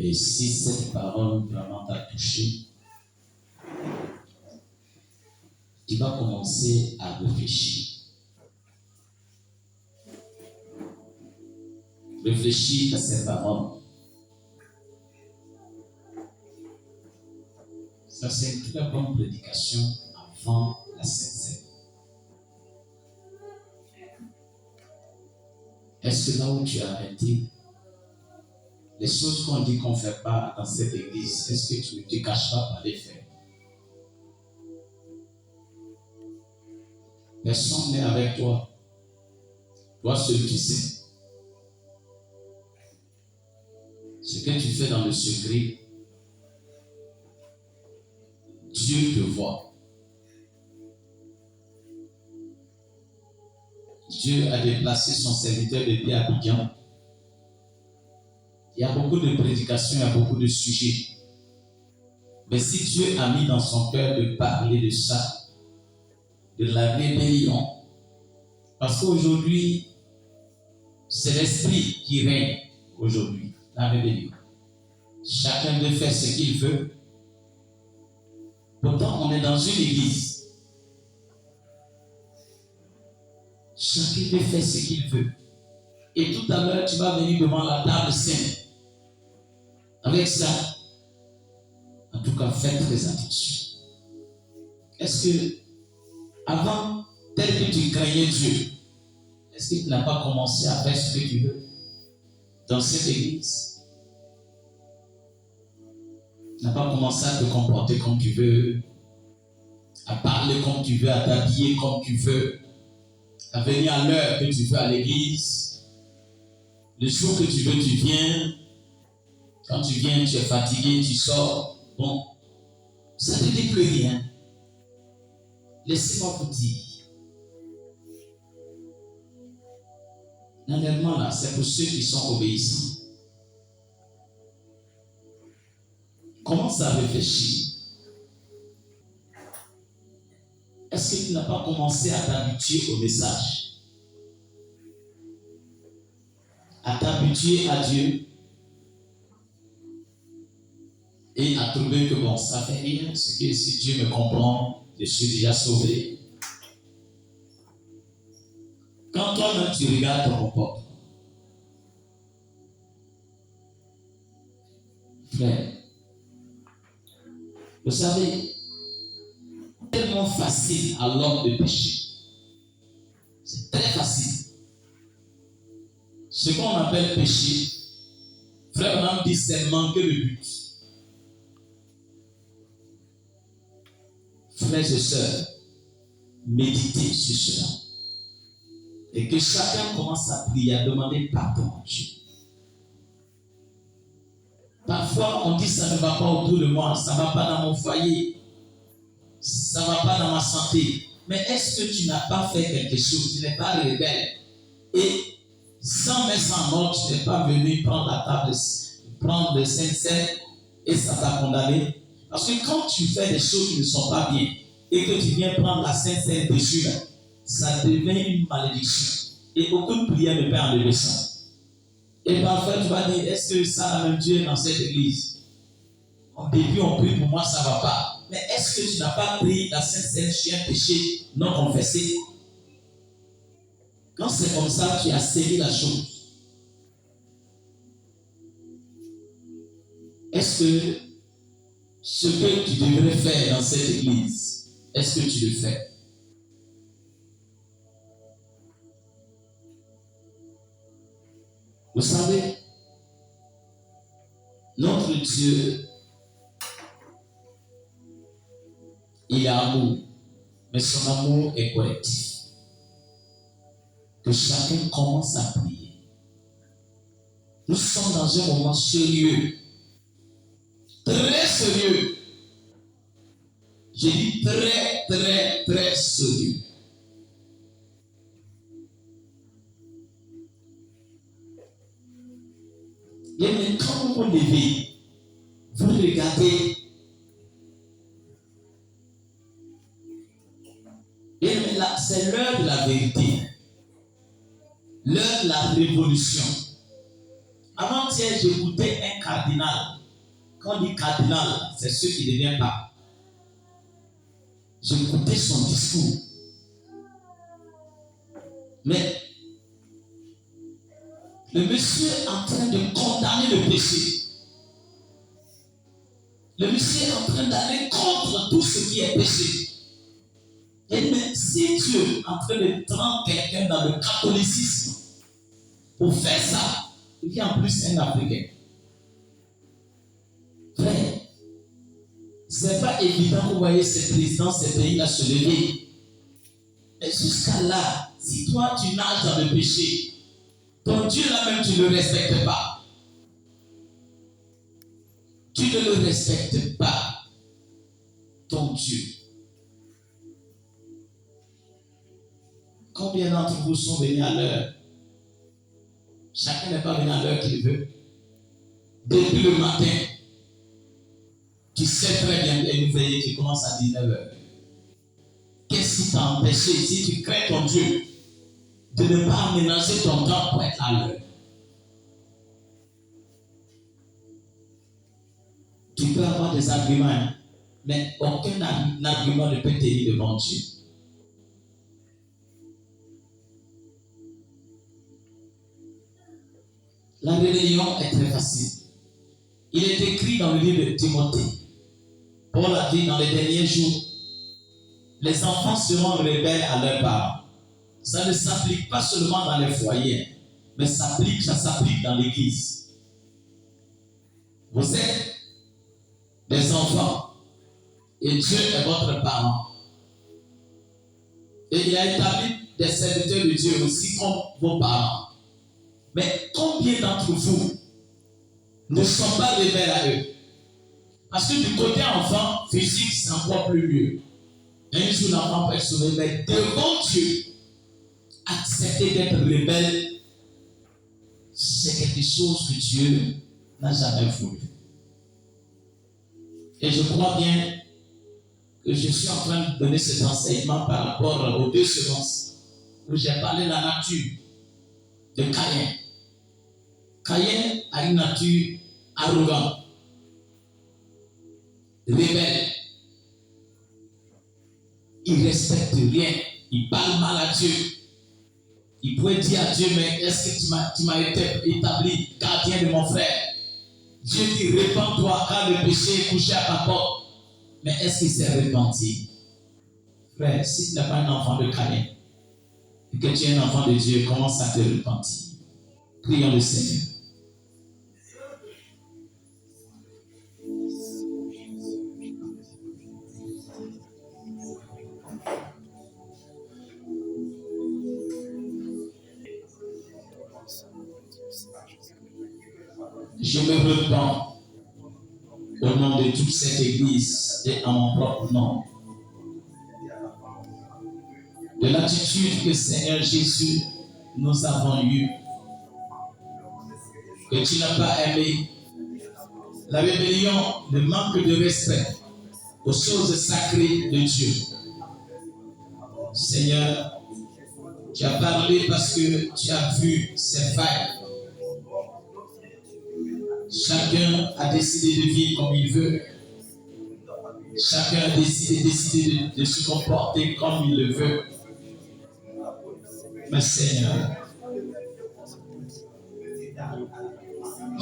Et si cette parole vraiment t'a touché, tu vas commencer à réfléchir. Réfléchis à ces paroles. Ça, c'est une très bonne prédication avant la Sainte-Seine. Est-ce que là où tu as arrêté, les choses qu'on dit qu'on ne fait pas dans cette église, est-ce que tu ne te caches pas par les faire? Personne n'est avec toi. Toi seul tu sais. Ce que tu fais dans le secret, Dieu te voit. Dieu a déplacé son serviteur depuis Abidjan. Il y a beaucoup de prédications, il y a beaucoup de sujets. Mais si Dieu a mis dans son cœur de parler de ça, de la rébellion, parce qu'aujourd'hui, c'est l'esprit qui règne aujourd'hui, la rébellion. Chacun veut faire ce qu'il veut. Pourtant, on est dans une église. Chacun veut faire ce qu'il veut. Et tout à l'heure, tu vas venir devant la table sainte. Avec ça, en tout cas, faites très attention. Est-ce que, avant, tel que tu craignais Dieu, est-ce que tu n'as pas commencé à faire ce que tu veux dans cette église? Tu n'as pas commencé à te comporter comme tu veux, à parler comme tu veux, à t'habiller comme tu veux, à venir à l'heure que tu veux à l'église. Le jour que tu veux, tu viens. Quand tu viens, tu es fatigué, tu sors. Bon, ça ne dit plus rien. Laissez-moi vous dire. L'enlèvement là, c'est pour ceux qui sont obéissants. Commence à réfléchir. Est-ce que tu n'as pas commencé à t'habituer au message? À t'habituer à Dieu? Et à trouver que bon, ça fait rien, ce que si Dieu me comprend, je suis déjà sauvé. Quand toi-même tu regardes ton comportement, frère, vous savez, tellement facile à l'homme de pécher. C'est très facile. Ce qu'on appelle péché, frère, on a dit c'est manquer le but. Frères et sœurs, méditez sur cela. Et que chacun commence à prier, à demander pardon à Dieu. Parfois, on dit ça ne va pas autour de moi, ça ne va pas dans mon foyer, ça ne va pas dans ma santé. Mais est-ce que tu n'as pas fait quelque chose? Tu n'es pas rebelle. Et sans mettre ça en ordre, tu n'es pas venu prendre la table, prendre le Saint-Seine et ça t'a condamné. Parce que quand tu fais des choses qui ne sont pas bien et que tu viens prendre la Sainte-Seine dessus, là, ça devient une malédiction. Et aucune prière ne peut enlever ça. Et parfois tu vas dire, est-ce que ça a même Dieu dans cette église? Au début on prie pour moi, ça ne va pas. Mais est-ce que tu n'as pas pris la Sainte-Seine sur un péché non confessé? Quand c'est comme ça, tu as scellé la chose. Est-ce que ce que tu devrais faire dans cette église, est-ce que tu le fais? Vous savez, notre Dieu, il est amour, mais son amour est collectif. Que chacun commence à prier. Nous sommes dans un moment sérieux, très sérieux. J'ai dit très, très, très sérieux. Et mais quand vous vous levez, vous regardez. Et mais là, c'est l'heure de la vérité. L'heure de la révolution. Avant-hier, j'écoutais un cardinal. Quand on dit cardinal, c'est ceux qui ne deviennent pas. J'écoutais son discours. Mais le monsieur est en train de condamner le péché. Le monsieur est en train d'aller contre tout ce qui est péché. Et mais si Dieu est en train de prendre quelqu'un dans le catholicisme pour faire ça, il y a en plus un Africain. Frère, c'est pas évident que vous voyez ces présidents, ces pays-là se lever. Mais jusqu'à là, si toi tu nages dans le péché, ton Dieu là même tu ne le respectes pas. Tu ne le respectes pas, ton Dieu. Combien d'entre vous sont venus à l'heure? Chacun n'est pas venu à l'heure qu'il veut. Depuis le matin, tu sais très bien une veillée qui commence à 19h. Qu'est-ce qui t'a empêché, si tu crains ton Dieu, de ne pas aménager ton temps pour être à l'heure? Tu peux avoir des arguments, mais aucun argument ne peut tenir devant Dieu. La rébellion est très facile. Il est écrit dans le livre de Timothée. Paul a dit dans les derniers jours, les enfants seront rebelles à leurs parents. Ça ne s'applique pas seulement dans les foyers, mais ça s'applique dans l'église. Vous êtes des enfants et Dieu est votre parent. Et il a établi des serviteurs de Dieu aussi comme vos parents. Mais combien d'entre vous ne sont pas rebelles à eux? Parce que du côté enfant, physique, c'est encore plus mieux. Un jour, l'enfant peut être sauvé, mais devant Dieu, accepter d'être rebelle, c'est quelque chose que Dieu n'a jamais voulu. Et je crois bien que je suis en train de donner cet enseignement par rapport aux 2 semences où j'ai parlé de la nature de Caïn. Caïn a une nature arrogante, rebelle. Il ne respecte rien. Il parle mal à Dieu. Il pourrait dire à Dieu, mais est-ce que tu m'as établi gardien de mon frère? Dieu dit, répands-toi car le péché est couché à ta porte. Mais est-ce qu'il s'est repenti? Frère, si tu n'es pas un enfant de Caïn et que tu es un enfant de Dieu, commence à te repentir. Prions le Seigneur. Je me repens au nom de toute cette église et en mon propre nom de l'attitude que Seigneur Jésus nous avons eue, que tu n'as pas aimé, la rébellion, le manque de respect aux choses sacrées de Dieu. Seigneur, tu as parlé parce que tu as vu ces failles. Chacun a décidé de vivre comme il veut. Chacun a décidé de se comporter comme il le veut. Mais Seigneur,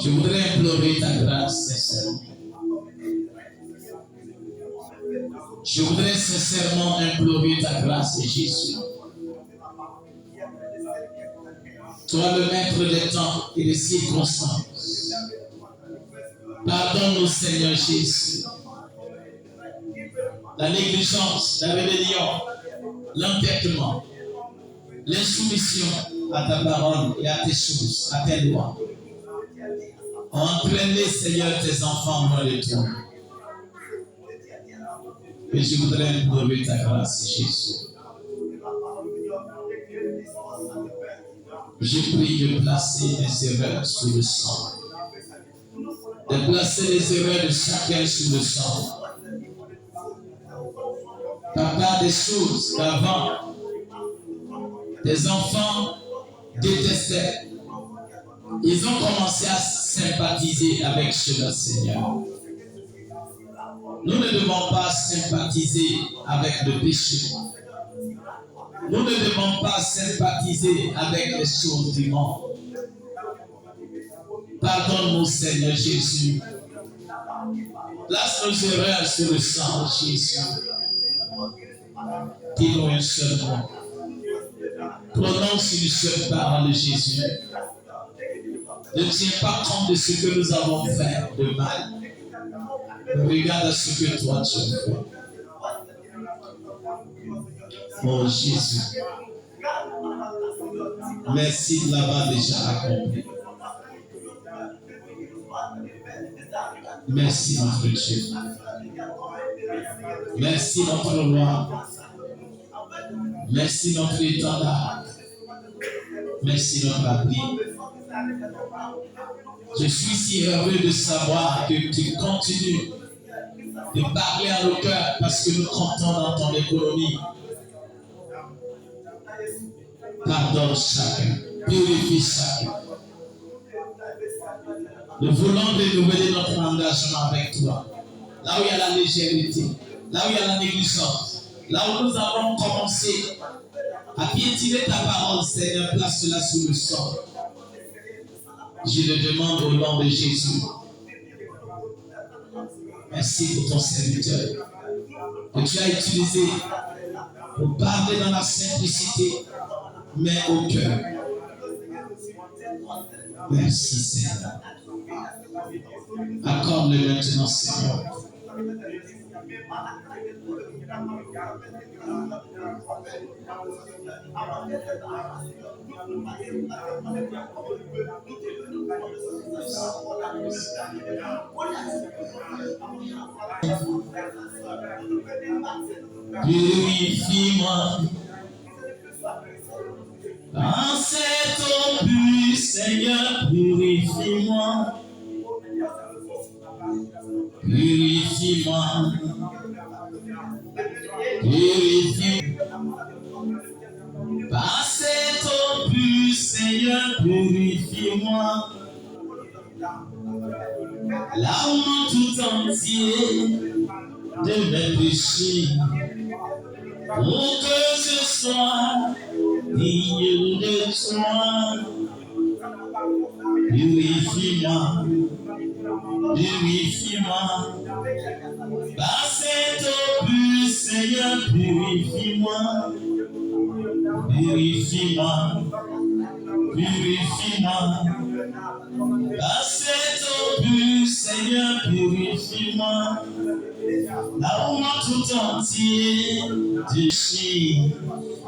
je voudrais implorer ta grâce sincèrement. Je voudrais sincèrement implorer ta grâce, Jésus. Toi, le maître des temps et des circonstances, pardonne-nous, Seigneur Jésus, la négligence, la rébellion, l'entêtement, l'insoumission à ta parole et à tes choses, à tes lois. Entraînez, Seigneur, tes enfants loin de toi. Et je voudrais implorer ta grâce, Jésus. Je prie de placer les erreurs sous le sang. De placer les erreurs de chacun sous le sang. Papa, des choses qu'avant, tes enfants détestaient. Ils ont commencé à sympathiser avec cela, Seigneur. Nous ne devons pas sympathiser avec le péché. Nous ne devons pas sympathiser avec les choses du monde. Pardonne-nous, Seigneur Jésus. Place nos erreurs sur le sang de Jésus. Dis-nous un seul mot. Prononce une seule parole de Jésus. Ne tiens pas compte de ce que nous avons fait de mal. Regarde ce que toi tu as fait. Oh Jésus. Merci de l'avoir déjà accompli. Merci notre Dieu. Merci notre roi. Merci notre étendard. Merci notre abri. Je suis si heureux de savoir que tu continues de parler à nos cœurs parce que nous comptons dans ton économie. Pardonne chacun, purifie chacun. Nous voulons renouveler notre engagement avec toi. Là où il y a la légèreté, là où il y a la négligence, là où nous avons commencé à piétiner ta parole, Seigneur, place cela sous le sol. Je le demande au nom de Jésus. Merci pour ton serviteur que tu as utilisé pour parler dans la simplicité, mais au cœur. Merci, Seigneur. Accorde-le maintenant, Seigneur. Purifie-moi dans cette eau pure, Seigneur, purifie-moi. Purifie-moi. Purifie-moi. Par cette eau pure, Seigneur, purifie-moi. Lave-moi tout entier de mes péchés, pour que je sois digne de toi. Purifie-moi, purifie-moi. Par cette eau pure, Seigneur, purifie-moi. Purifie-moi, purifie-moi. Par cette eau pure, Seigneur, purifie-moi. Lave-moi tout entier de péché,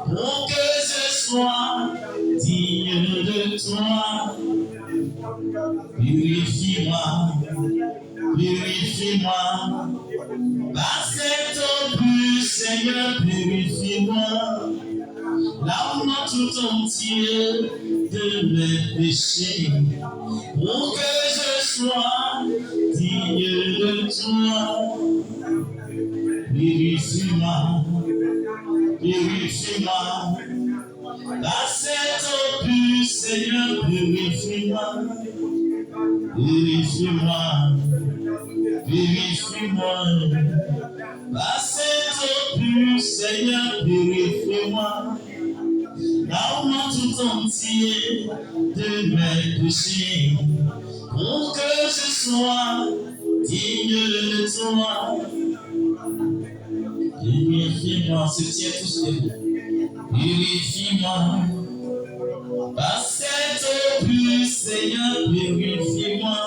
pour que je sois digne de toi. Purifie-moi, purifie-moi. Par cette eau pure, Seigneur, purifie-moi. Lave-moi tout entier de mes péchés, pour que je sois digne de toi. Purifie-moi, purifie-moi. Par cette eau pure, Seigneur, purifie-moi. Purifie-moi, purifie-moi. Par cette eau pure, Seigneur, purifie-moi. Lave-moi tout entier de mes péchés, pour que je sois digne de toi. Purifie-moi, se tient tous debout. Purifie-moi. Par cette eau pure, Seigneur, purifie-moi.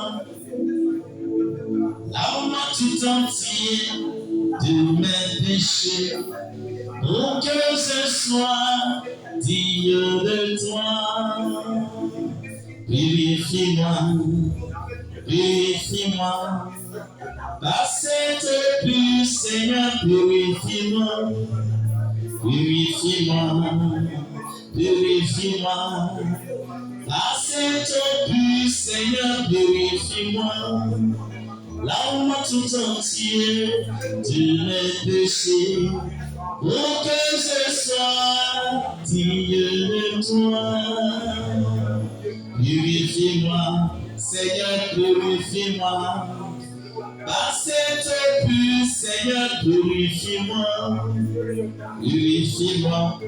Lave-moi tout entier de mes péchés, pour que je sois digne de toi. Purifie-moi, purifie-moi. Par cette eau pure, Seigneur, purifie-moi. Purifie-moi, purifie-moi. Par cette eau pure, Seigneur, purifie-moi. Lave-moi tout entier de mes péchés, pour que je sois digne de toi. Purifie-moi, Seigneur, purifie-moi. Par cette puce, Seigneur, purifie-moi. Purifie-moi.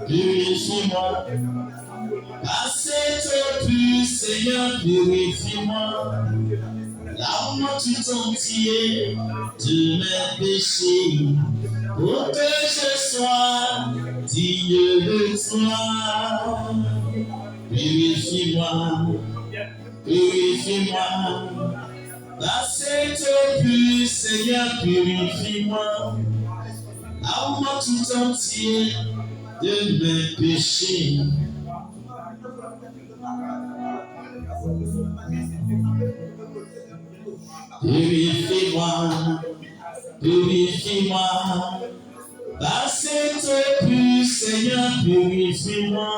Purifie-moi. Par cette puce, Seigneur, purifie-moi. Lave-moi tout entier de mes péchés, pour que je sois digne de toi. Purifie-moi, purifie-moi. Par cette puce, Seigneur, purifie-moi. Lave-moi tout entier de mes péchés. Purifie-moi, purifie-moi. Par cette puce, Seigneur, purifie-moi.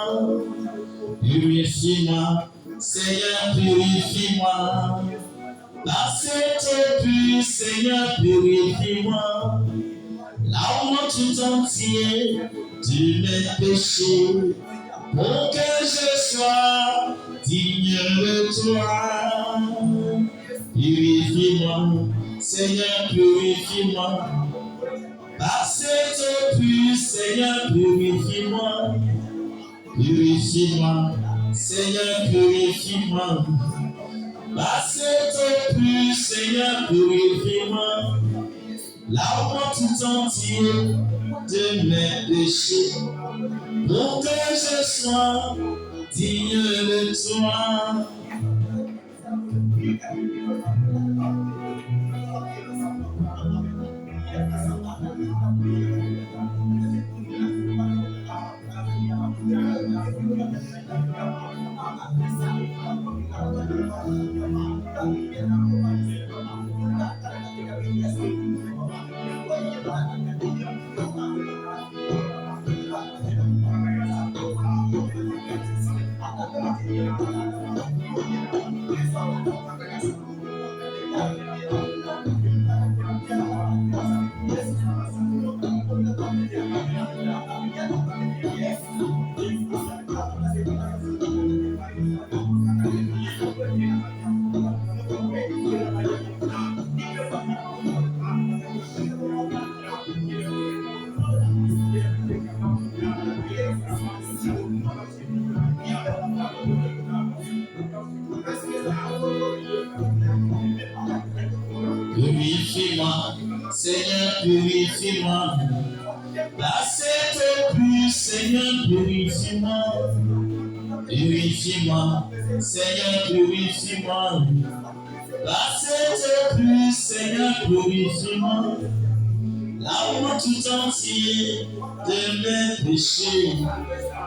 Purifie-moi, Seigneur, purifie-moi. Par cette puce, Seigneur, purifie-moi. Lave-moi tout entier de mes péchés, pour que je sois digne de toi. Purifie-moi, Seigneur, purifie-moi. Par cette puce, Seigneur, purifie-moi. Purifie-moi, Seigneur, purifie-moi. Par cette puce, Seigneur, purifie-moi. Lave-moi tout entier de mes péchés, pour que je sois digne de toi. Purifie-moi, Seigneur, purifie-moi. Par cette puce, Seigneur, purifie-moi. Purifie-moi, Seigneur, purifie-moi. Par cette puce, Seigneur, purifie-moi. Lave-moi tout entier de mes péchés,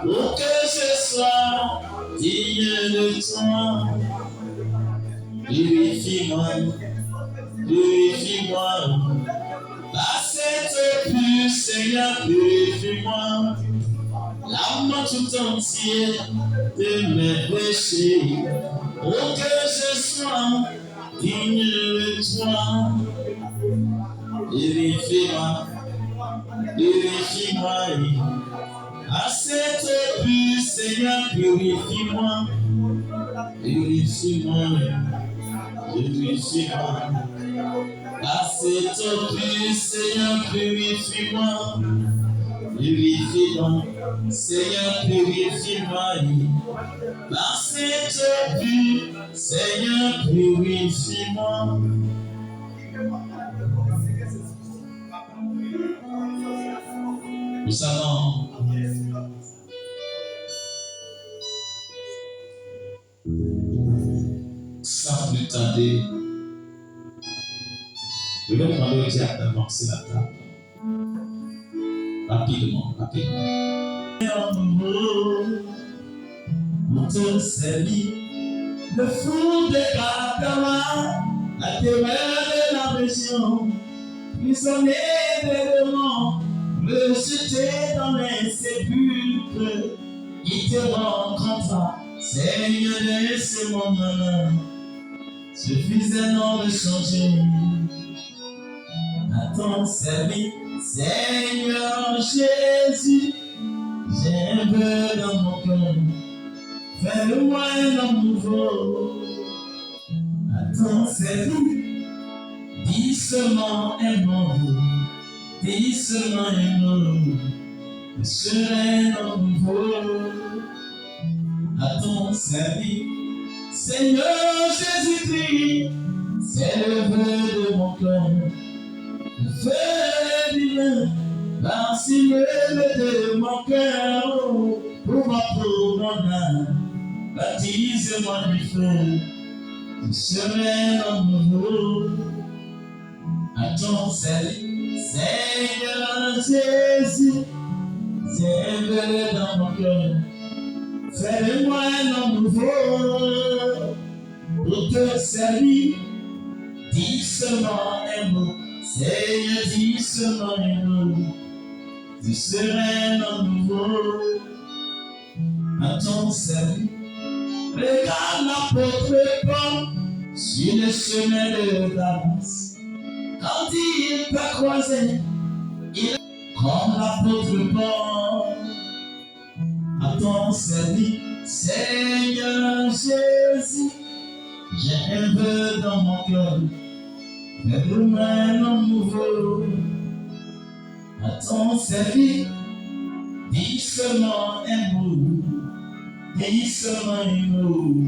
pour que je sois digne de toi. Purifie-moi, purifie-moi. Par cette puce, Seigneur, purifie-moi. Lave-moi tout entier de mes péchés, pour que je sois digne de toi. Purifie-moi, purifie-moi. À cette puce, Seigneur, purifie-moi. Purifie-moi, purifie-moi. À cette puce, Seigneur, purifie-moi. Purifie-moi, Seigneur, purifie-moi. Par cette puce, Seigneur, purifie-moi. Nous allons sans plus tarder, je vais demander au diable d'avancer la table. Rapidement, rapidement. On te servit le fruit de Kakama, la terreur de la pression, prisonnier des démons, rejeté dans les sépulcres, il te rencontra, Seigneur de ce moment-là, suffisant de changer. À ton service, Seigneur Jésus, j'ai un peu dans mon cœur, fais-le-moi un homme nouveau. ton service, dis seulement un mot, dis seulement un mot, je serai nouveau à ton service. Seigneur Jésus-Christ, c'est le vœu de mon cœur, le feu divin, ainsi le vœu de mon cœur, pour mon âme, baptise-moi du feu, je serai nouveau à ton service. Seigneur Jésus, c'est un vœu dans mon cœur, fais-moi un homme nouveau pour te servir. Dis seulement un mot, Seigneur, dis seulement un mot, je serai un homme nouveau à ton service. Regarde l'apôtre Paul sur le chemin de Damas. Quand il t'a croisé, comme l'apôtre Paul à ton service. Seigneur Jésus, j'ai un vœu dans mon cœur, fais-moi un homme nouveau à ton service. Dis seulement un mot, dis seulement un mot,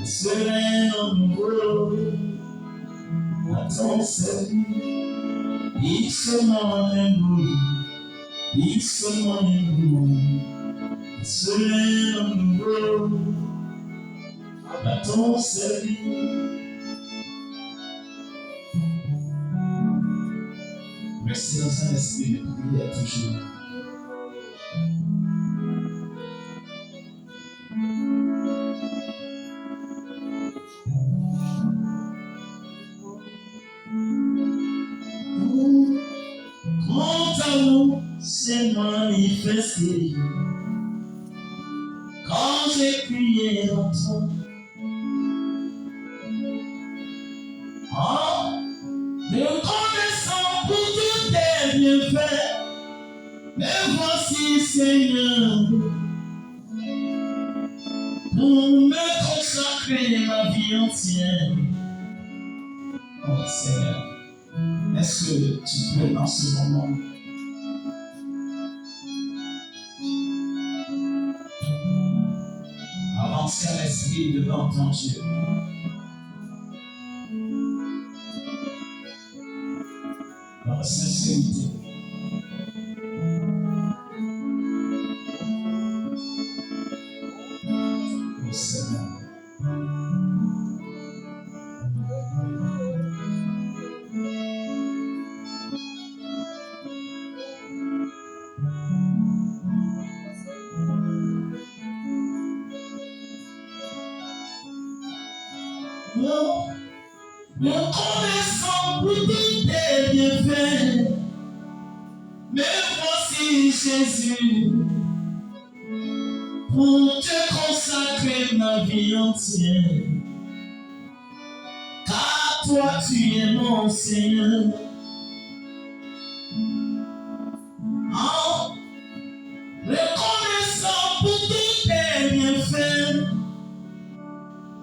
je serai un homme nouveau à ton service. Dis seulement un mot, dis seulement un mot, je serai un homme nouveau à ton service. Merci dans un esprit de prière toujours. Mon amour s'est manifesté quand j'ai crié en toi. En me connaissant pour tous tes bienfaits, me voici Seigneur, pour me consacrer ma vie entière. Oh Seigneur, est-ce que tu peux dans ce moment avancer à l'esprit devant ton Dieu? Dans la sincérité. Oh Seigneur. Me connaissant pour tous tes bienfaits, me voici Jésus, pour te consacrer ma vie entière. Car toi tu es mon Seigneur. En reconnaissant pour tous tes bienfaits,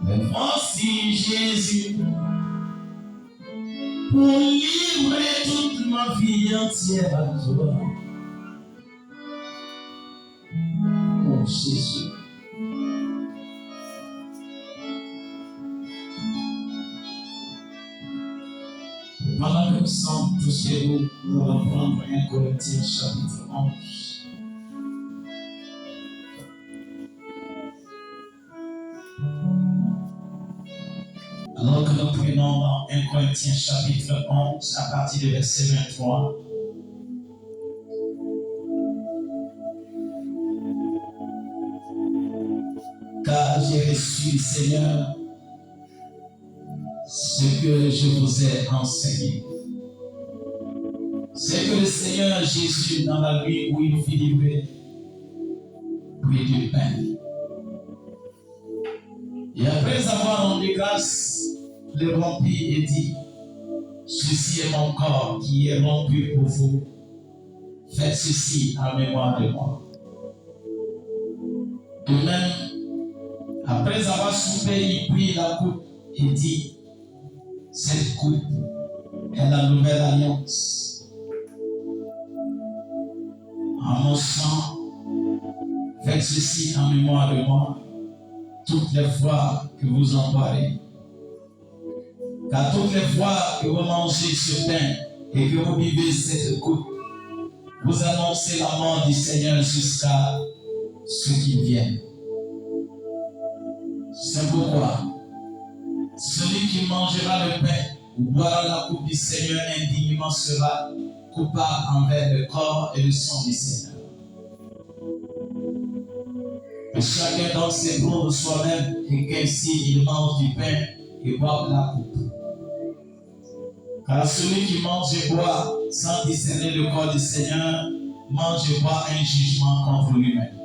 me voici Jésus, pour livrer toute ma vie entière à toi. Oh Jésus. Pendant que nous sommes tous chez nous allons prendre 1 Corinthiens chapitre 11. Alors que nous prenons dans 1 Corinthiens chapitre 11 à partir du verset 23. Car j'ai reçu du Seigneur ce que je vous ai enseigné. C'est que le Seigneur Jésus, dans la nuit où il fit livrer, prit du pain. Et après avoir rendu grâce, le rompit et dit, ceci est mon corps qui est rompu pour vous. Faites ceci en mémoire de moi. De même, après avoir soupé, il prit la coupe et dit, Cette coupe est la nouvelle alliance. En mon sang, faites ceci en mémoire de moi toutes les fois que vous en boirez. Car toutes les fois que vous mangez ce pain et que vous buvez cette coupe, vous annoncez la mort du Seigneur jusqu'à ce qu'il vienne. C'est pourquoi celui qui mangera le pain ou boira la coupe du Seigneur indignement sera coupable envers le corps et le sang du Seigneur. Que chacun donc s'éprouve soi-même et qu'ainsi il mange du pain et boive la coupe. Car celui qui mange et boit sans discerner le corps du Seigneur mange et boit un jugement contre lui-même.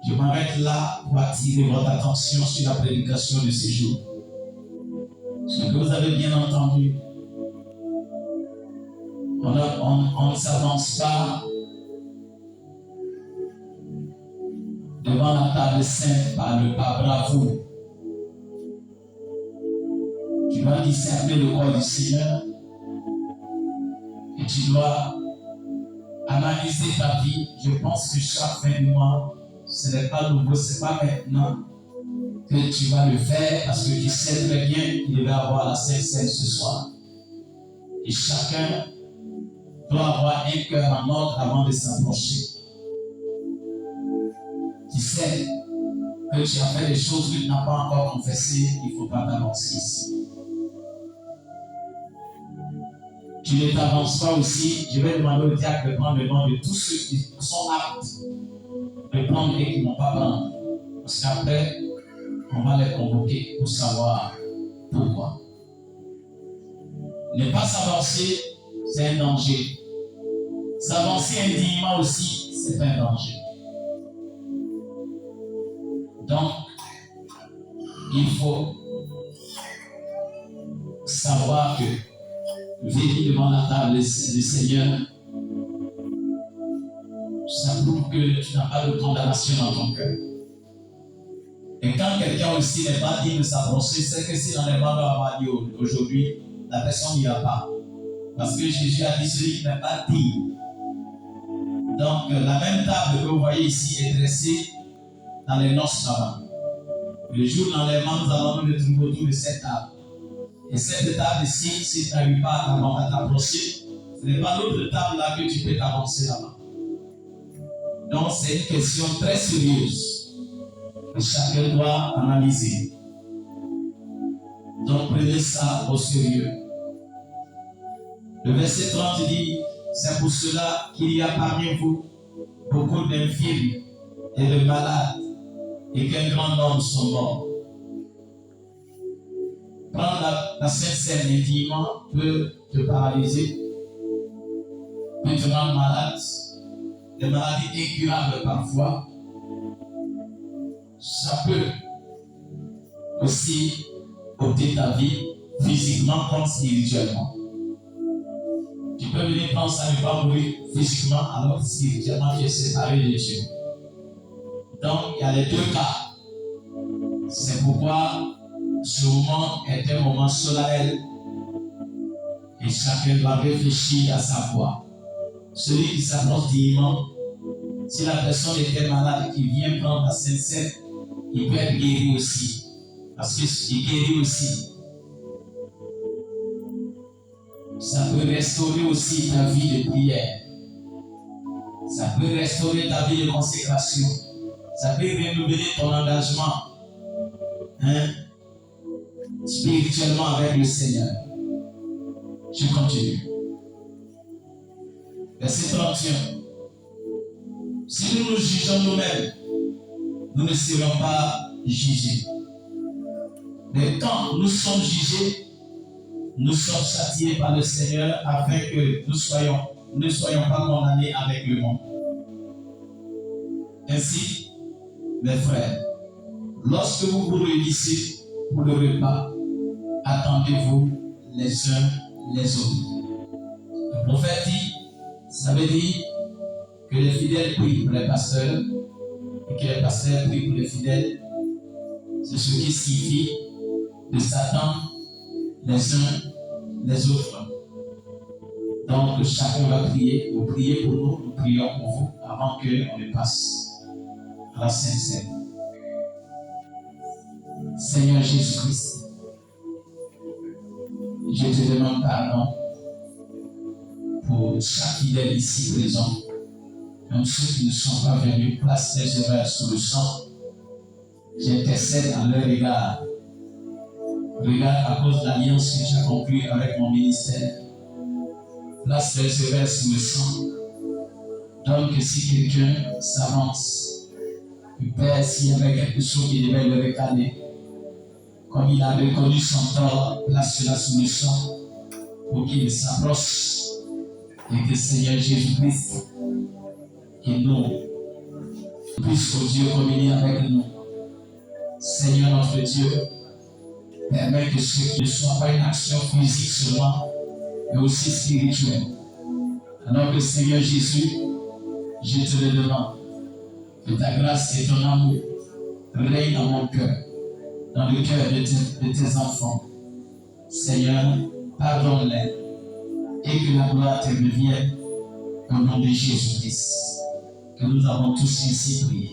Je m'arrête là pour attirer votre attention sur la prédication de ce jour. Ce que vous avez bien entendu, on ne s'avance pas devant la table sainte par le pas bravo. Tu dois discerner le corps du Seigneur et tu dois analyser ta vie. Je pense que chaque fin du mois, ce n'est pas nouveau, ce n'est pas maintenant que tu vas le faire parce que tu sais très bien qu'il va y avoir la Sainte Seine ce soir. Et chacun doit avoir un cœur en ordre avant de s'approcher. Tu sais que tu as fait des choses que tu n'as pas encore confessées, il ne faut pas t'avancer ici. Tu ne t'avances pas aussi, je vais demander au diacre de prendre le nom de tous ceux qui sont aptes de prendre et qui ne vont pas prendre. Parce qu'après, on va les convoquer pour savoir pourquoi. Ne pas s'avancer, c'est un danger. S'avancer indignement aussi, c'est un danger. Donc, il faut savoir que venir devant la table du Seigneur, ça prouve que tu n'as pas de condamnation dans ton cœur. Et quand quelqu'un aussi n'est pas digne de s'approcher, c'est que si l'enlèvement doit avoir lieu aujourd'hui, la personne n'ira pas. Parce que Jésus a dit celui qui n'est pas digne. Donc la même table que vous voyez ici est dressée dans les noces là-bas. Le jour de l'enlèvement, nous allons nous retrouver autour de cette table. Et cette table ici, si tu n'arrives pas à t'approcher, ce n'est pas l'autre table là que tu peux t'avancer là-bas. Donc c'est une question très sérieuse que chacun doit analyser. Donc prenez ça au sérieux. Le verset 30 dit, c'est pour cela qu'il y a parmi vous beaucoup d'infirmes et de malades et qu'un grand nombre sont morts. Prendre la Sainte Seine indignement peut te paralyser, peut te rendre malade, des maladies incurables parfois. Ça peut aussi ôter ta vie physiquement comme spirituellement. Tu peux venir prendre ça ne pas mourir physiquement alors que spirituellement tu es séparé de Dieu. Donc il y a les deux cas. C'est pourquoi ce moment est un moment solennel et chacun doit réfléchir à sa foi. Celui qui s'approche dignement, si la personne était malade et qui vient prendre la Sainte Seine, il peut être guéri aussi. Parce qu'il guérit aussi. Ça peut restaurer aussi ta vie de prière. Ça peut restaurer ta vie de consécration. Ça peut renouveler ton engagement spirituellement avec le Seigneur. Je continue. Verset 31. Si nous nous jugeons nous-mêmes, nous ne serons pas jugés. Mais quand nous sommes jugés, nous sommes châtiés par le Seigneur afin que nous ne soyons pas condamnés avec le monde. Ainsi, mes frères, lorsque vous vous réunissez pour le repas, attendez-vous les uns les autres. Le prophète dit, ça veut dire que les fidèles prient pour les pasteurs et que les pasteurs prient pour les fidèles. C'est ce qui signifie de s'attendre les uns les autres. Donc, chacun va prier. Vous priez pour nous, nous prions pour vous avant qu'on ne passe à la Sainte Seine. Seigneur Jésus-Christ, je te demande pardon pour chaque fidèle ici présent, même ceux qui ne sont pas venus, place les erreurs sous le sang. J'intercède en leur égard. Regarde à cause de l'alliance que tu as conclue avec mon ministère. Place les erreurs sous le sang. Donc, si quelqu'un s'avance, Père, s'il y avait quelque chose qui devait le récaler, comme il a reconnu son tort, place cela sous le sang pour qu'il s'approche et que Seigneur Jésus-Christ, qu'il nous puisse, oh Dieu, communier avec nous. Seigneur notre Dieu, permets que ce ne soit pas une action physique seulement, mais aussi spirituelle. Alors que Seigneur Jésus, je te le demande, que ta grâce et ton amour règnent dans mon cœur, dans le cœur de tes enfants. Seigneur, pardonne-les et que la gloire te revienne au nom de Jésus-Christ, que nous avons tous ici prié.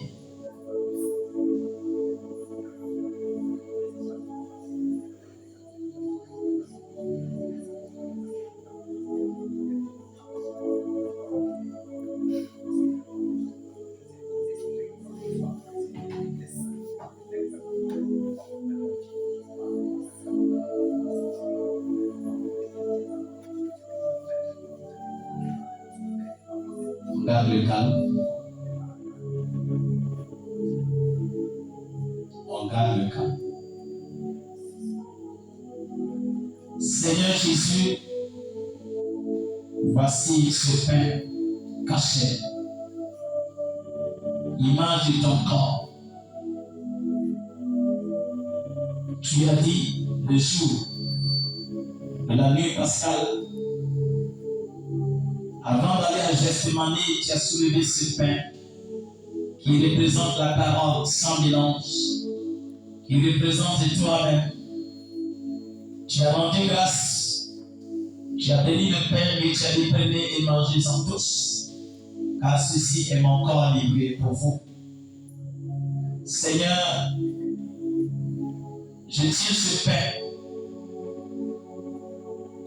On garde le calme. On garde le calme. Seigneur Jésus, voici ce pain caché, image de ton corps. Tu as dit le jour de la nuit pascale, avant d'aller à Gethsémani, tu as soulevé ce pain qui représente la parole sans mélange, qui représente toi-même. Tu as rendu grâce, tu as béni le pain et tu as dit prenez et mangez-en tous, car ceci est mon corps livré pour vous. Seigneur, je tiens ce pain,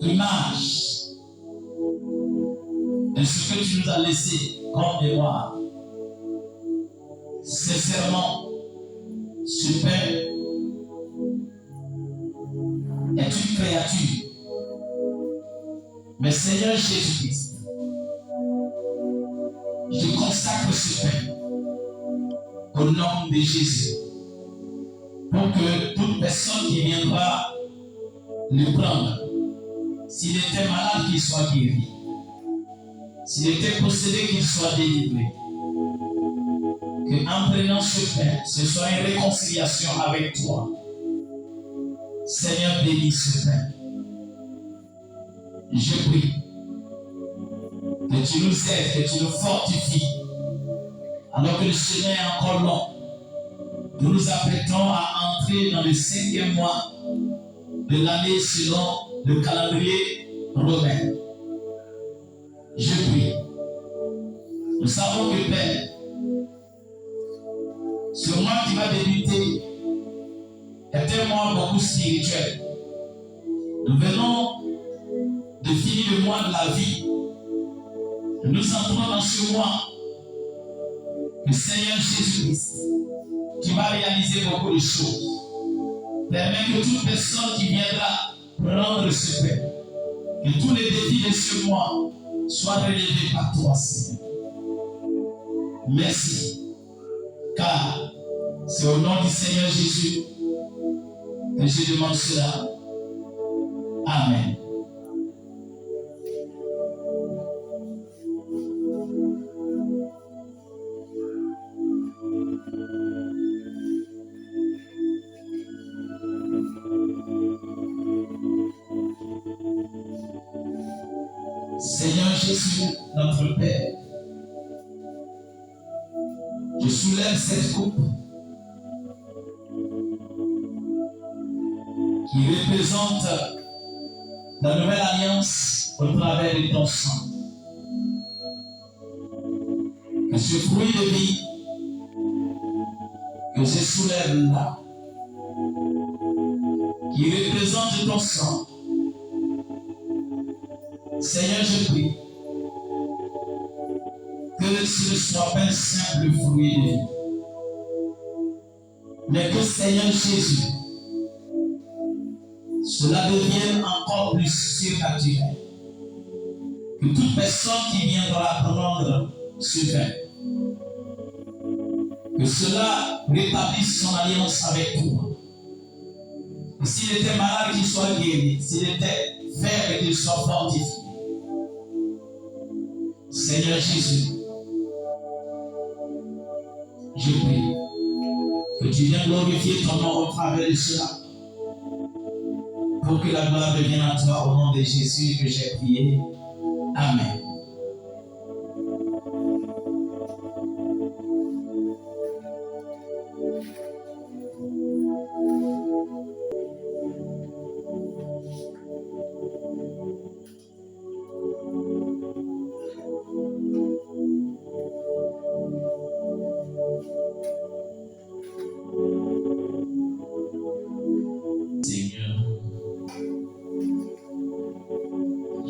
image de ce que tu nous as laissé comme mémoire. Sincèrement, ce pain est une créature. Mais Seigneur Jésus-Christ, je consacre ce pain au nom de Jésus, pour que toute personne qui viendra le prendre, s'il était malade, qu'il soit guéri. S'il était possédé, qu'il soit délivré. Qu'en prenant ce pain, ce soit une réconciliation avec toi. Seigneur, bénis ce pain. Je prie que tu nous aides, que tu nous fortifies. Alors que le chemin est encore long, nous nous apprêtons à entrer dans le 5e mois de l'année selon le calendrier romain. Je prie. Nous savons que Père, ce mois qui va débuter est un mois beaucoup spirituel. Nous venons de finir le mois de la vie. Nous entrons dans ce mois. Le Seigneur Jésus-Christ, qui va réaliser beaucoup de choses, permet que toute personne qui viendra prendre ce pain, que tous les défis de ce mois soient relevés par toi, Seigneur. Merci, car c'est au nom du Seigneur Jésus que je demande cela. Amen. Seigneur Jésus, notre Père, je soulève cette coupe qui représente la nouvelle alliance au travers de ton sang. Que ce fruit de vie que je soulève là, qui représente ton sang, Seigneur, je prie que ce ne soit pas un simple fruit de vie, mais que Seigneur Jésus, cela devienne encore plus surnaturel. Que toute personne qui viendra prendre ce vin, que cela rétablisse son alliance avec toi. Et s'il était malade, qu'il soit guéri. S'il était faible, qu'il soit fortifié. Seigneur Jésus, je prie que tu viennes glorifier ton nom au travers de cela. Pour que la gloire revienne à toi au nom de Jésus que j'ai prié. Amen.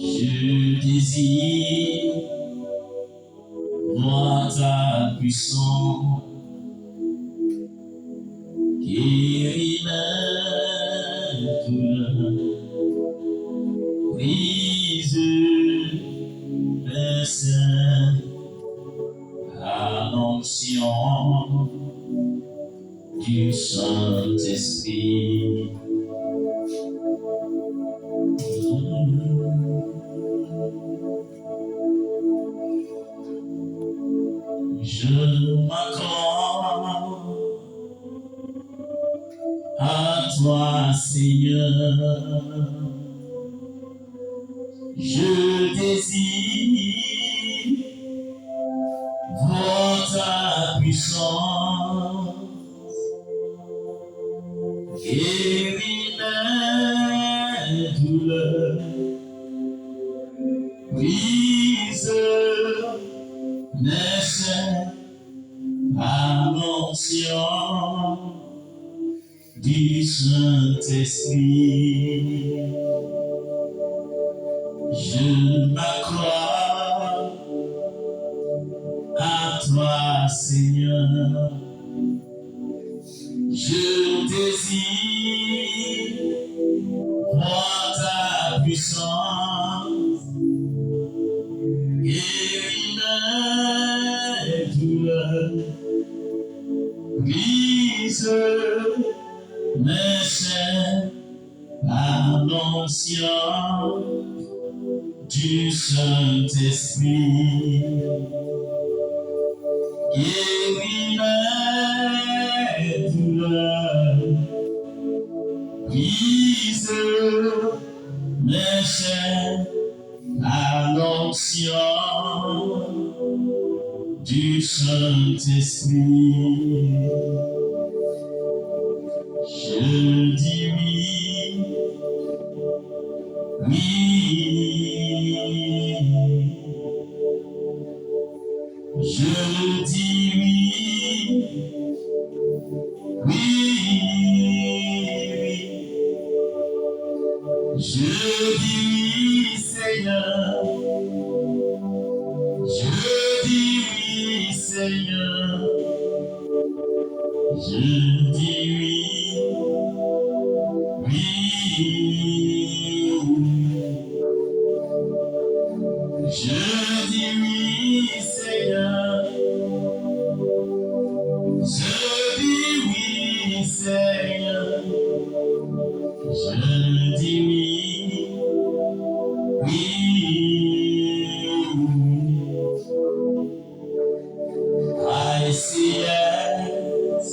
Je désire voir ta puissance guérir ma douleur, brise le sein à l'onction du Saint-Esprit. Je m'accorde à toi, Seigneur. Je désire voir ta puissance guérir mes douleurs, brise mes chaînes à l'onction du Saint-Esprit. Je m'accrois à toi, Seigneur. Je désire voir ta puissance guérir mes douleurs, brise mes chaînes à l'onction du Saint-Esprit. Guéris mes douleurs, brise mes chaînes à l'onction du Saint-Esprit. Je dis oui, oui. Je dis oui, oui, oui. Je dis oui, Seigneur. Je dis oui, Seigneur. Je dis oui, oui. Je dis oui, Seigneur. Je dis oui, Seigneur. Je dis oui, oui. I say yes,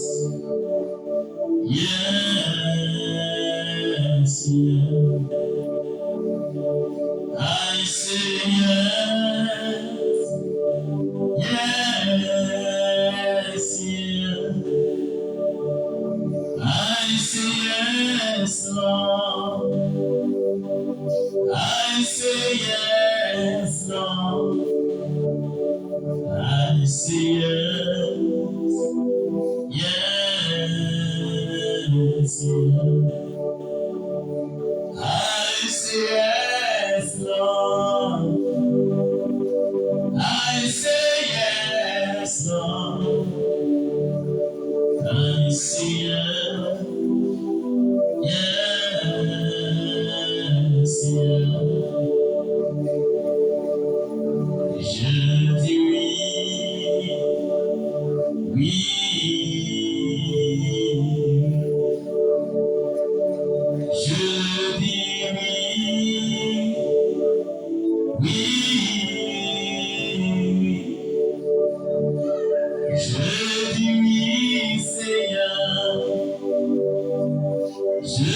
yes, yes. I say yes, yes, yes. I say yes, Lord. yes, Lord. I say yes, yes, Lord. I say yes, Lord. I say yes, Lord. I say yes, yes, Lord. Je dis oui, oui. Je dis oui, oui. Je dis oui, Seigneur. Je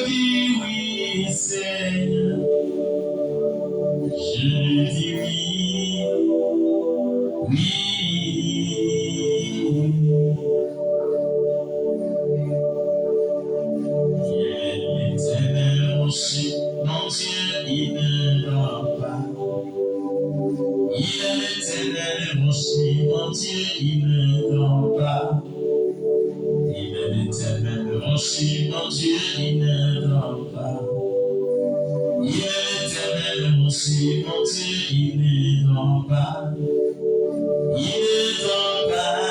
dis oui, Seigneur. Je dis oui, oui. L'éternel rocher, mon Dieu, il ne dort pas. Il est l'éternel rocher, mon Dieu, il ne dort pas. Il est l'éternel rocher, mon Dieu, il ne dort pas. Il est l'éternel rocher, mon Dieu, il ne dort pas. Il ne dort pas,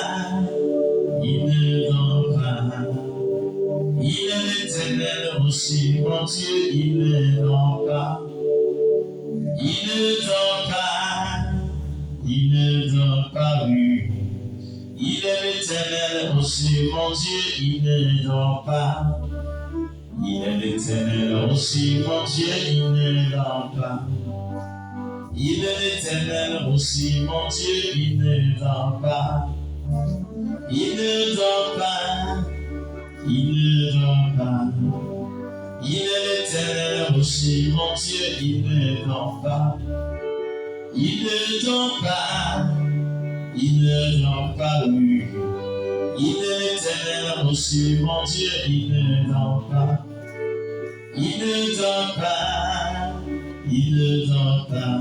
il ne dort pas. Il est l'éternel rocher, mon Dieu, il ne dort pas. Il ne dort pas, il ne dort pas, oui. Il est l'éternel rocher, mon Dieu, il ne dort pas. Il est l'éternel rocher, mon Dieu, il ne dort pas. Il est l'éternel rocher, mon Dieu, il ne dort pas. Il ne dort pas, il ne dort pas. Il est l'éternel rocher, mon Dieu, il ne dort pas. Il ne dort pas, il ne dort pas, oui. Il est l'éternel rocher, mon Dieu, il ne dort pas. Il ne dort pas, il ne dort pas.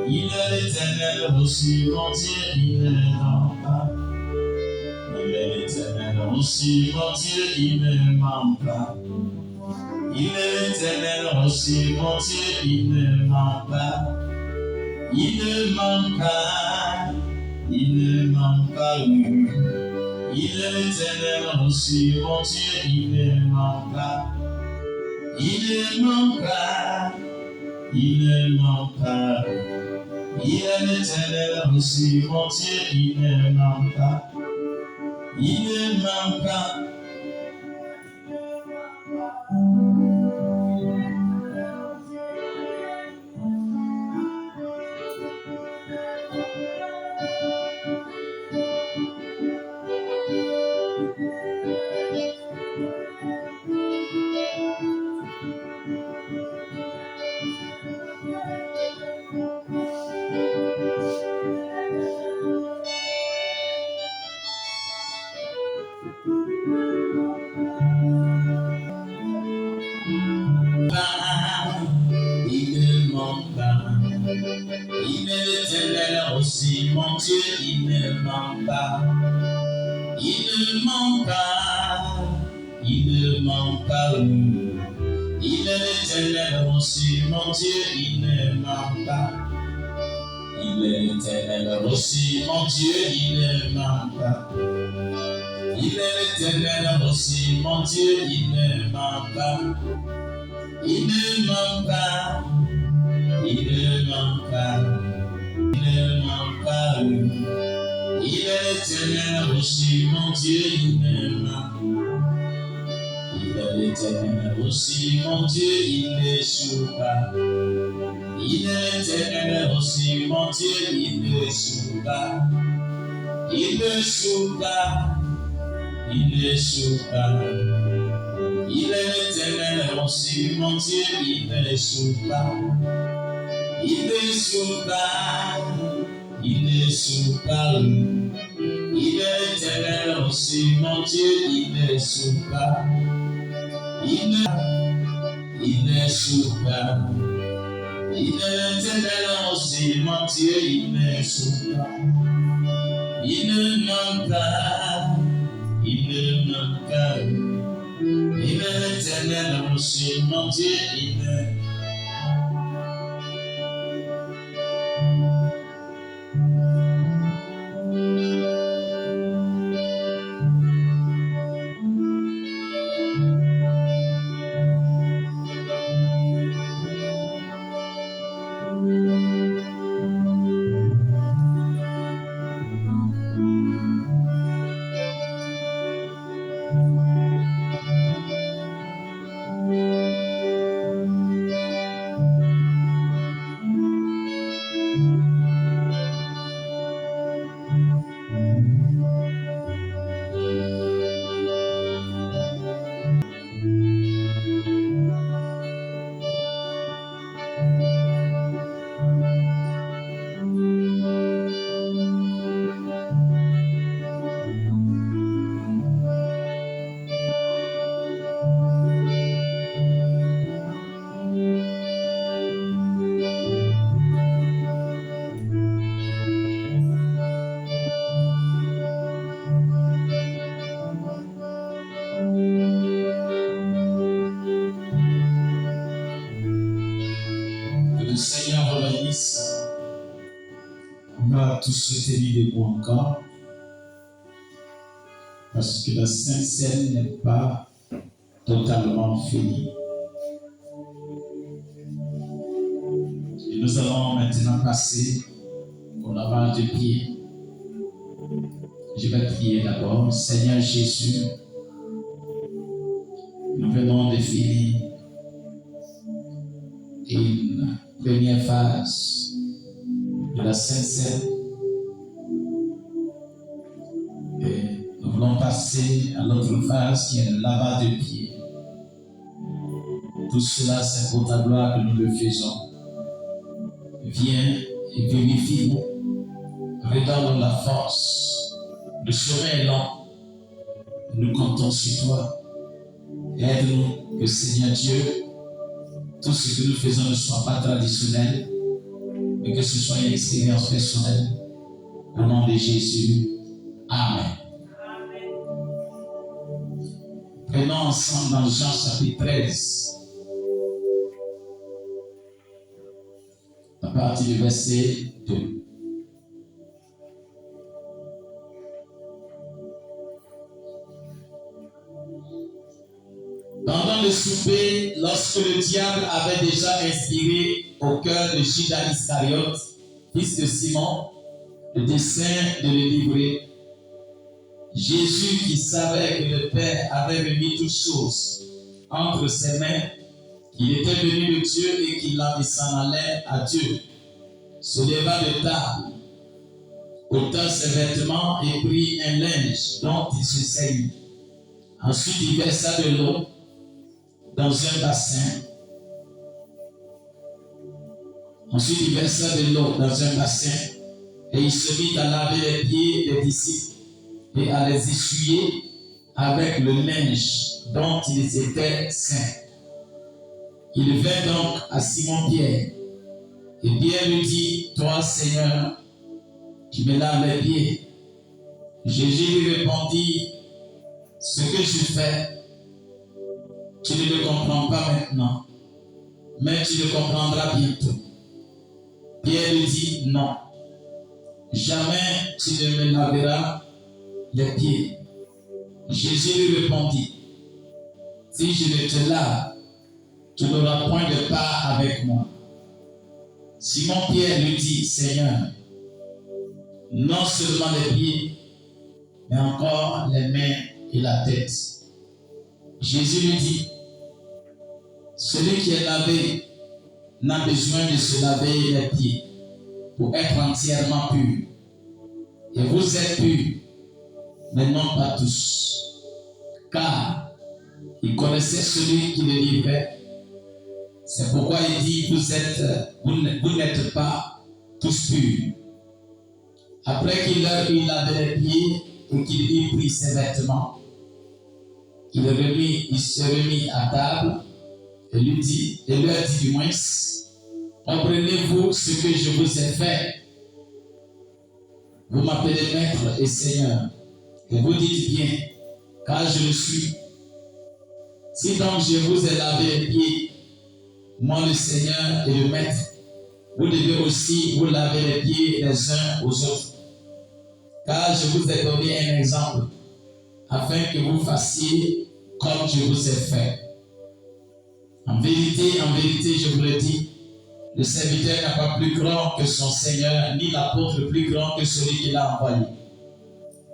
Il est l'éternel rocher, mon Dieu, il ne dort pas. Il est l'éternel rocher, mon Dieu, il ne ment pas. Il est l'éternel rocher, mon Dieu, il ne ment pas. Il ne ment pas, il ne ment pas, oui. Il est l'éternel rocher, mon Dieu, il ne ment pas. Il ne ment pas, il ne ment pas. Il est l'éternel rocher, mon Dieu, il ne ment pas. Il ne ment pas. Il ne ment pas. Il est l'éternel aussi, mon Dieu, il ne ment pas. Il ne ment pas. Il ne ment pas. Il est l'éternel aussi, mon Dieu, il ne ment pas. Il est l'éternel aussi, mon Dieu, il ne ment pas. Il est l'éternel aussi, mon Dieu, il ne ment pas. Il ne ment pas, il ne ment pas, il ne ment pas. Il est l'éternel aussi, mon Dieu, il ne ment pas. Il est l'éternel aussi, mon Dieu, il n'échoue pas. Il est l'éternel aussi, mon Dieu, il n'échoue pas. Il n'échoue pas, il n'échoue pas. Il est l'éternel aussi, mon Dieu, il n'échoue pas. Il n'échoue pas, il n'échoue pas. Il est l'éternel aussi, mon Dieu, il n'échoue pas. Il n'échoue pas. Il est éternel aussi, mon Dieu, il ne souffre pas. Il ne manque pas, il ne manque pas. Il est éternel aussi, mon Dieu, il ne. Le Seigneur vous bénisse. On va tous souhaiter lui debout encore. Parce que la Sainte Seine n'est pas totalement finie. Et nous allons maintenant passer au lavage de pieds. Je vais prier d'abord. Seigneur Jésus, nous venons de finir une première phase de la Sainte Seine. Et nous voulons passer à l'autre phase qui est le lavage de pieds. Tout cela, c'est pour ta gloire que nous le faisons. Viens et vérifie-nous. Redonne-nous la force. Le chemin est long. Nous comptons sur toi. Aide-nous que Seigneur Dieu, tout ce que nous faisons ne soit pas traditionnel, mais que ce soit une expérience personnelle. Au nom de Jésus. Amen. Prenons ensemble dans Jean chapitre 13, à partir du verset 2. Pendant le souper, lorsque le diable avait déjà inspiré au cœur de Judas Iscariote, fils de Simon, le dessein de le livrer, Jésus, qui savait que le Père avait remis toutes choses entre ses mains, qu'il était venu de Dieu et qu'il s'en allait à Dieu, se leva de table, ôta ses vêtements et prit un linge dont il se saignit. Ensuite, il versa de l'eau dans un bassin. Et il se mit à laver les pieds des disciples et à les essuyer avec le linge dont ils étaient saints. Il vint donc à Simon-Pierre et Pierre lui dit: Toi, Seigneur, tu me laves les pieds. Jésus lui répondit: Ce que je fais, tu ne le comprends pas maintenant, mais tu le comprendras bientôt. Pierre lui dit: Non, jamais tu ne me laveras les pieds. Jésus lui répondit: Si je ne te lave, tu n'auras point de part avec moi. Simon-Pierre lui dit: Seigneur, non seulement les pieds, mais encore les mains et la tête. Jésus lui dit: Celui qui est lavé n'a besoin de se laver les pieds pour être entièrement pur. Et vous êtes purs, mais non pas tous. Car il connaissait celui qui le livrait. C'est pourquoi il dit: vous n'êtes pas tous purs. Après qu'il leur eut lavé les pieds et qu'il eut pris ses vêtements, il se remit à table et leur dit du moins: Comprenez-vous ce que je vous ai fait? Vous m'appelez Maître et Seigneur. Et vous dites bien, car je le suis. Si donc je vous ai lavé les pieds, moi le Seigneur et le Maître, vous devez aussi vous laver les pieds les uns aux autres. Car je vous ai donné un exemple, afin que vous fassiez comme je vous ai fait. En vérité, je vous le dis, le serviteur n'est pas plus grand que son Seigneur, ni l'apôtre plus grand que celui qui l'a envoyé.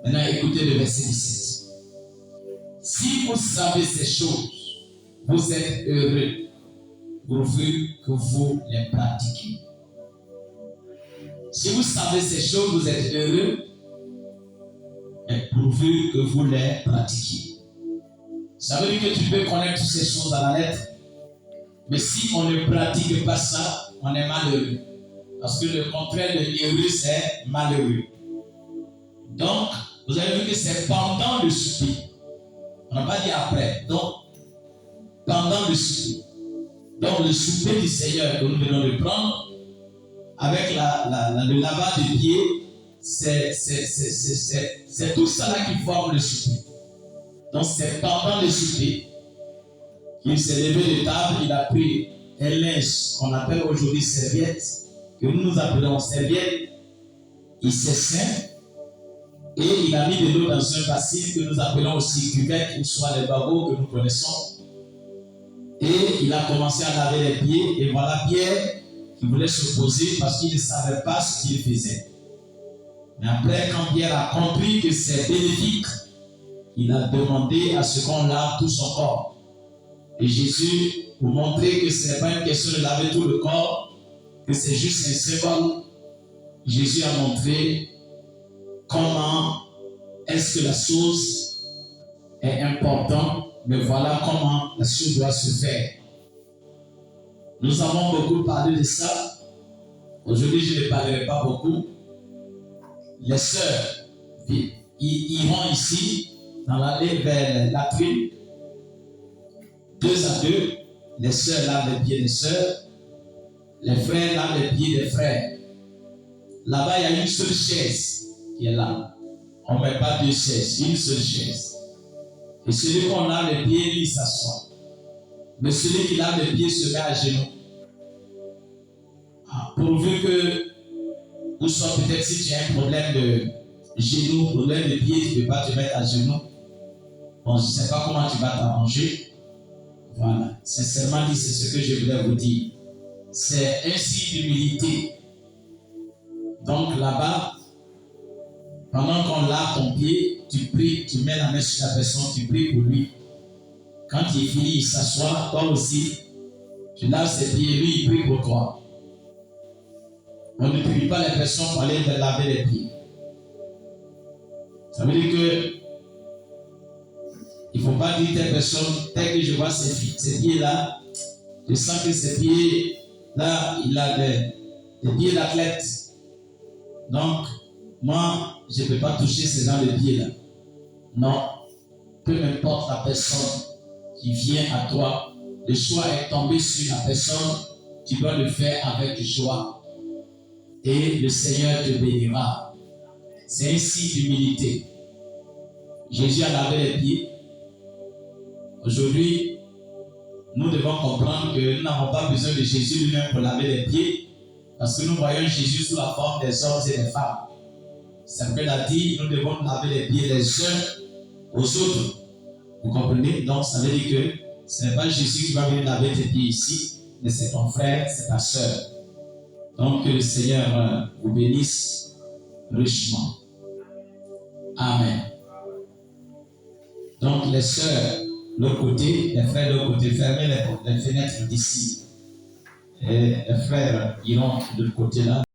Maintenant, écoutez le verset 17. Si vous savez ces choses, vous êtes heureux, pourvu que vous les pratiquiez. Si vous savez ces choses, vous êtes heureux, et pourvu que vous les pratiquiez. Ça veut dire que tu peux connaître toutes ces choses à la lettre, mais si on ne pratique pas ça, on est malheureux. Parce que le contraire de heureux, c'est malheureux. Donc, vous avez vu que c'est pendant le souper. On n'a pas dit après. Donc, pendant le souper. Donc, le souper du Seigneur que nous venons de prendre, avec le lavage des pieds, c'est tout ça là qui forme le souper. Donc, c'est pendant le souper qu'il s'est levé de table, il a pris un linge qu'on appelle aujourd'hui serviette, que nous appelons serviette, il s'est ceint et il a mis de l'eau dans un bassin que nous appelons aussi cuvette, ou soit les barreaux que nous connaissons. Et il a commencé à laver les pieds, et voilà Pierre qui voulait se poser parce qu'il ne savait pas ce qu'il faisait. Mais après, quand Pierre a compris que c'est bénéfique, il a demandé à ce qu'on lave tout son corps. Et Jésus, pour montrer que ce n'est pas une question de laver tout le corps, que c'est juste un symbole, Jésus a montré comment est-ce que la chose est importante, mais voilà comment la chose doit se faire. Nous avons beaucoup parlé de ça. Aujourd'hui, je ne parlerai pas beaucoup. Les sœurs iront ici, dans l'allée vers la tribune, 2 à 2. Les sœurs lavent les pieds des sœurs, les frères lavent les pieds des frères. Là-bas, il y a une seule chaise qui est là. On ne met pas 2 chaises, une seule chaise. Et celui qu'on lave les pieds, lui, il s'assoit. Mais celui qui lave les pieds se met à genoux. Pourvu que, ou soit peut-être si tu as un problème de genoux, problème de pied, tu ne peux pas te mettre à genoux. Bon, je ne sais pas comment tu vas t'arranger. Voilà. Sincèrement dit, c'est ce que je voulais vous dire. C'est un signe d'humilité. Donc là-bas, pendant qu'on lave ton pied, tu pries, tu mets la main sur la personne, tu pries pour lui. Quand il est fini, il s'assoit, toi aussi, tu laves ses pieds, lui il prie pour toi. On ne prie pas les personnes pour aller laver les pieds. Ça veut dire que il ne faut pas dire telle personne, tel que je vois ses pieds-là, je sens que ses pieds-là, il a des pieds d'athlète. Donc, moi, je ne peux pas toucher ces gens de pieds-là. Non, peu importe la personne qui vient à toi, le choix est tombé sur la personne, tu dois le faire avec joie. Et le Seigneur te bénira. C'est un signe d'humilité. Jésus a lavé les pieds. Aujourd'hui, nous devons comprendre que nous n'avons pas besoin de Jésus lui-même pour laver les pieds, parce que nous voyons Jésus sous la forme des hommes et des femmes. Saint Paul a dit, nous devons laver les pieds les uns aux autres. Vous comprenez? Donc, ça veut dire que ce n'est pas Jésus qui va venir laver tes pieds ici, mais c'est ton frère, c'est ta soeur. Donc, que le Seigneur vous bénisse richement. Amen. Donc, les sœurs, de l'autre côté, les frères de l'autre côté, fermez les fenêtres d'ici. Et les frères iront de l'autre côté là.